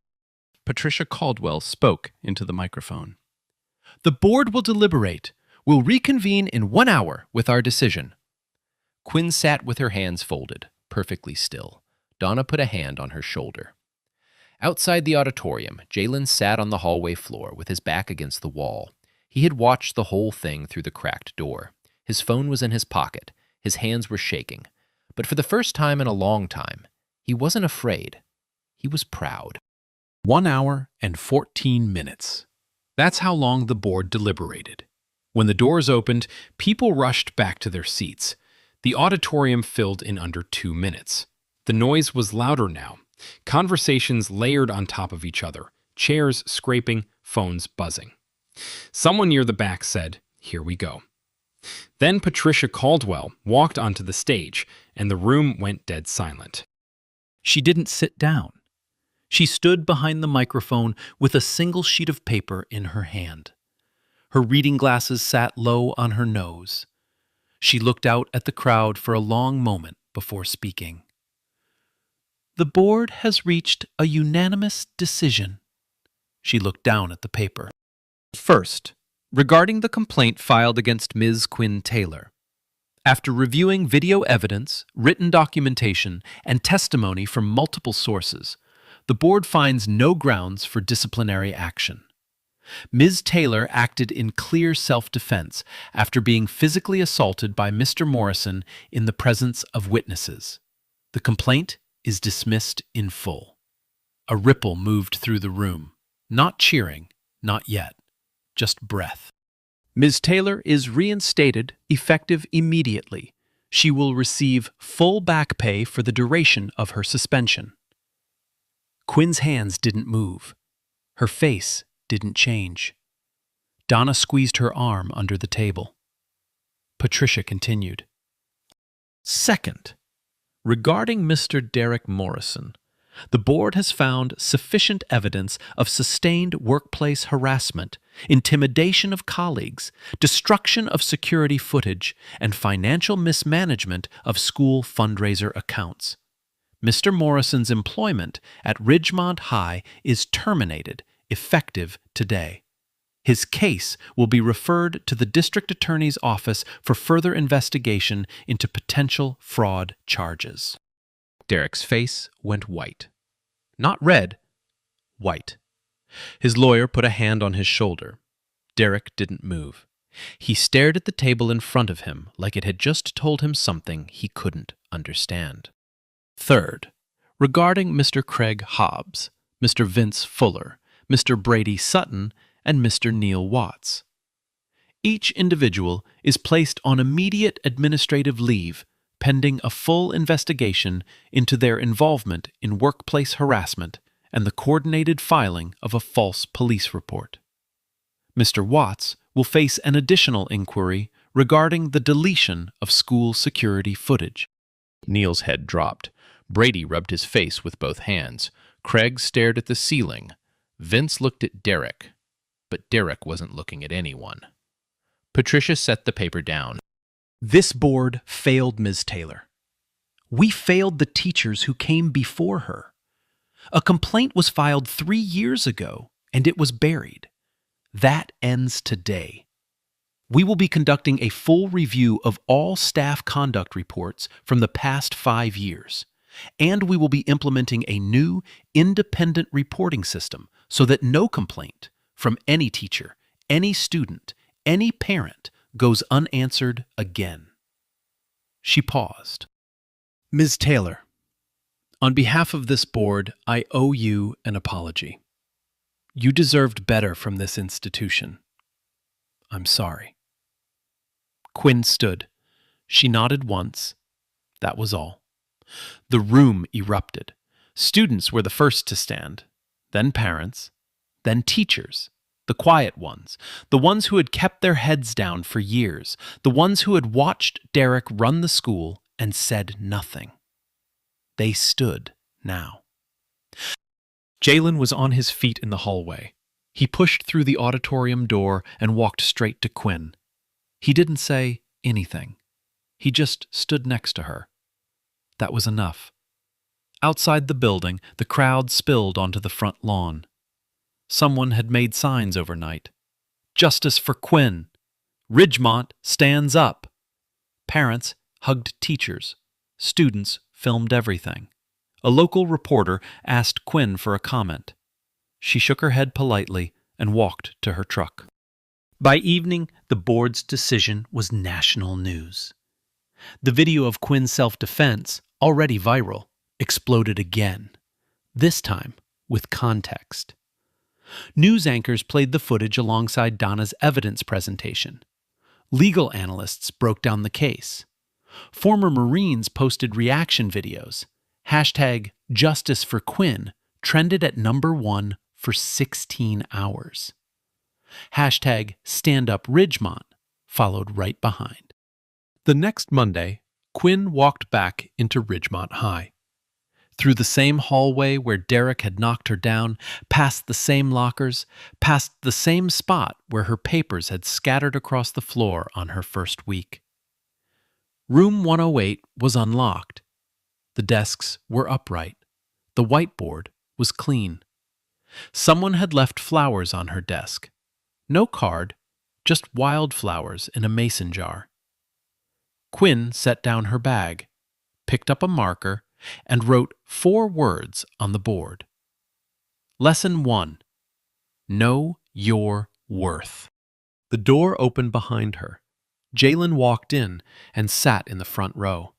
Speaker 4: Patricia Caldwell spoke into the microphone. The board will deliberate. We'll reconvene in 1 hour with our decision. Quinn sat with her hands folded, perfectly still. Donna put a hand on her shoulder. Outside the auditorium, Jalen sat on the hallway floor with his back against the wall. He had watched the whole thing through the cracked door. His phone was in his pocket. His hands were shaking. But for the first time in a long time, he wasn't afraid. He was proud. 1 hour and 14 minutes. That's how long the board deliberated. When the doors opened, people rushed back to their seats. The auditorium filled in under 2 minutes. The noise was louder now. Conversations layered on top of each other, chairs scraping, phones buzzing. Someone near the back said, "Here we go." Then Patricia Caldwell walked onto the stage, and the room went dead silent. She didn't sit down. She stood behind the microphone with a single sheet of paper in her hand. Her reading glasses sat low on her nose. She looked out at the crowd for a long moment before speaking. The board has reached a unanimous decision. She looked down at the paper. First, regarding the complaint filed against Ms. Quinn Taylor. After reviewing video evidence, written documentation, and testimony from multiple sources, the board finds no grounds for disciplinary action. Ms. Taylor acted in clear self-defense after being physically assaulted by Mr. Morrison in the presence of witnesses. The complaint is dismissed in full. A ripple moved through the room. Not cheering, not yet. Just breath. Ms. Taylor is reinstated, effective immediately. She will receive full back pay for the duration of her suspension. Quinn's hands didn't move. Her face didn't change. Donna squeezed her arm under the table. Patricia continued.
Speaker 2: Second, regarding Mr. Derek Morrison, the board has found sufficient evidence of sustained workplace harassment, intimidation of colleagues, destruction of security footage, and financial mismanagement of school fundraiser accounts. Mr. Morrison's employment at Ridgemont High is terminated, effective today. His case will be referred to the District Attorney's Office for further investigation into potential fraud charges. Derek's face went white. Not red, white. His lawyer put a hand on his shoulder. Derek didn't move. He stared at the table in front of him like it had just told him something he couldn't understand. Third, regarding Mr. Craig Hobbs, Mr. Vince Fuller, Mr. Brady Sutton, and Mr. Neil Watts. Each individual is placed on immediate administrative leave pending a full investigation into their involvement in workplace harassment and the coordinated filing of a false police report. Mr. Watts will face an additional inquiry regarding the deletion of school security footage. Neil's head dropped. Brady rubbed his face with both hands. Craig stared at the ceiling. Vince looked at Derek, but Derek wasn't looking at anyone. Patricia set the paper down.
Speaker 4: This board failed Ms. Taylor. We failed the teachers who came before her. A complaint was filed 3 years ago, and it was buried. That ends today. We will be conducting a full review of all staff conduct reports from the past 5 years, and we will be implementing a new independent reporting system so that no complaint from any teacher, any student, any parent goes unanswered again. She paused. Ms. Taylor, on behalf of this board, I owe you an apology. You deserved better from this institution. I'm sorry. Quinn stood. She nodded once. That was all. The room erupted. Students were the first to stand, then parents, then teachers, the quiet ones, the ones who had kept their heads down for years, the ones who had watched Derek run the school and said nothing. They stood now. Jalen was on his feet in the hallway. He pushed through the auditorium door and walked straight to Quinn. He didn't say anything. He just stood next to her. That was enough. Outside the building, the crowd spilled onto the front lawn. Someone had made signs overnight. Justice for Quinn. Ridgemont stands up. Parents hugged teachers. Students filmed everything. A local reporter asked Quinn for a comment. She shook her head politely and walked to her truck. By evening, the board's decision was national news. The video of Quinn's self-defense, already viral, exploded again, this time with context. News anchors played the footage alongside Donna's evidence presentation. Legal analysts broke down the case. Former Marines posted reaction videos. Hashtag Justice for Quinn trended at #1 for 16 hours. Hashtag Stand Up Ridgemont followed right behind. The next Monday, Quinn walked back into Ridgemont High. Through the same hallway where Derek had knocked her down, past the same lockers, past the same spot where her papers had scattered across the floor on her first week. Room 108 was unlocked. The desks were upright. The whiteboard was clean. Someone had left flowers on her desk. No card, just wildflowers in a mason jar. Quinn set down her bag, picked up a marker, and wrote 4 words on the board. Lesson 1. Know your worth. The door opened behind her. Jalen walked in and sat in the front row.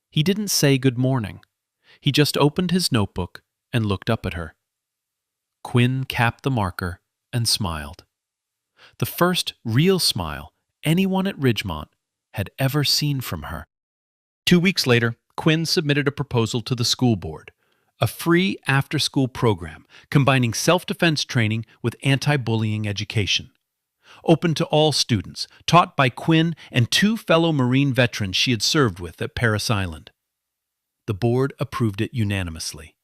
Speaker 4: He didn't say good morning. He just opened his notebook and looked up at her. Quinn capped the marker and smiled. the first real smile anyone at Ridgemont had ever seen from her. 2 weeks later, Quinn submitted a proposal to the school board, a free after-school program combining self-defense training with anti-bullying education. Open to all students, taught by Quinn and 2 fellow Marine veterans she had served with at Parris Island. The board approved it unanimously.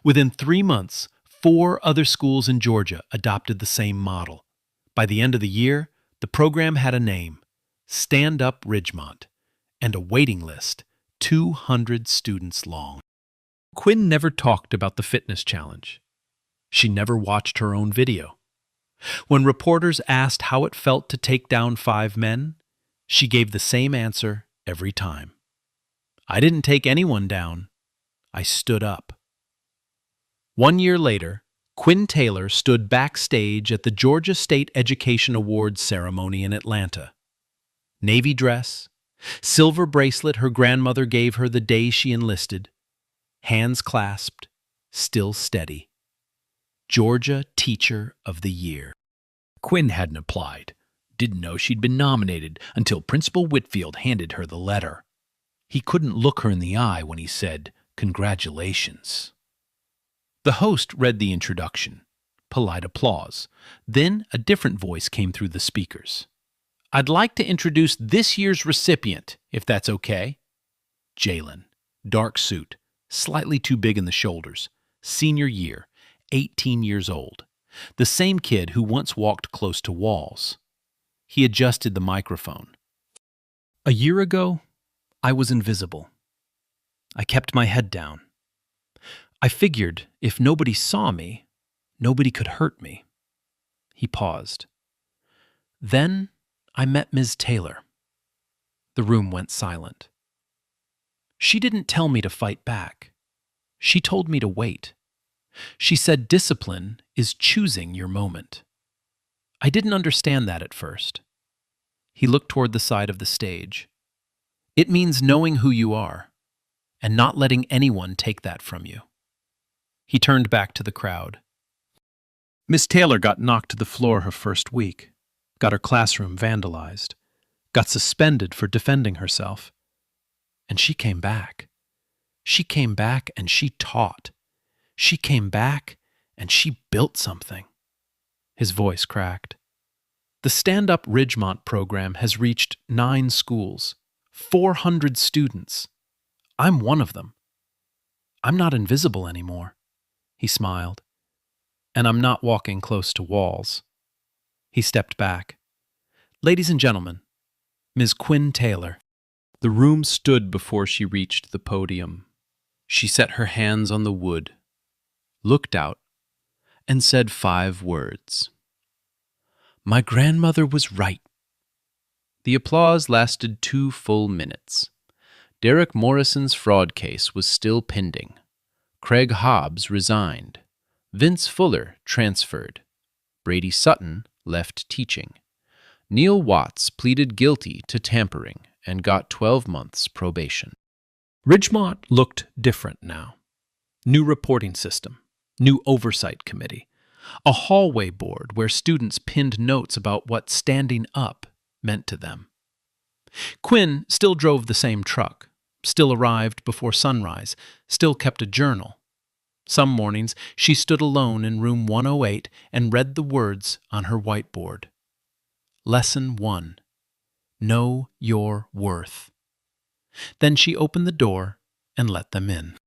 Speaker 4: Within 3 months, 4 other schools in Georgia adopted the same model. By the end of the year, the program had a name, Stand Up Ridgemont, and a waiting list 200 students long. Quinn never talked about the fitness challenge. She never watched her own video. When reporters asked how it felt to take down 5 men, she gave the same answer every time. I didn't take anyone down. I stood up. 1 year later, Quinn Taylor stood backstage at the Georgia State Education Awards ceremony in Atlanta. Navy dress, silver bracelet her grandmother gave her the day she enlisted, hands clasped, still steady. Georgia Teacher of the Year.
Speaker 5: Quinn hadn't applied, didn't know she'd been nominated until Principal Whitfield handed her the letter. He couldn't look her in the eye when he said, "Congratulations." The host read the introduction. Polite applause. Then a different voice came through the speakers. "I'd like to introduce this year's recipient, if that's okay." Jalen, dark suit, slightly too big in the shoulders, senior year, 18 years old, the same kid who once walked close to walls. He adjusted the microphone.
Speaker 4: A year ago, I was invisible. I kept my head down. I figured if nobody saw me, nobody could hurt me. He paused. Then I met Ms. Taylor. The room went silent. She didn't tell me to fight back. She told me to wait. She said discipline is choosing your moment. I didn't understand that at first. He looked toward the side of the stage. It means knowing who you are and not letting anyone take that from you. He turned back to the crowd. Miss Taylor got knocked to the floor her first week, got her classroom vandalized, got suspended for defending herself. And she came back. She came back and she taught. She came back and she built something. His voice cracked. The Stand Up Ridgemont program has reached 9 schools, 400 students. I'm one of them. I'm not invisible anymore. He smiled. And I'm not walking close to walls. He stepped back. Ladies and gentlemen, Ms. Quinn Taylor. The room stood before she reached the podium. She set her hands on the wood, looked out, and said 5 words. My grandmother was right. The applause lasted 2 full minutes. Derek Morrison's fraud case was still pending. Craig Hobbs resigned. Vince Fuller transferred. Brady Sutton left teaching. Neil Watts pleaded guilty to tampering and got 12 months probation. Ridgemont looked different now. New reporting system, new oversight committee, a hallway board where students pinned notes about what standing up meant to them. Quinn still drove the same truck, still arrived before sunrise, still kept a journal. Some mornings she stood alone in room 108 and read the words on her whiteboard. Lesson 1. Know your worth. Then she opened the door and let them in.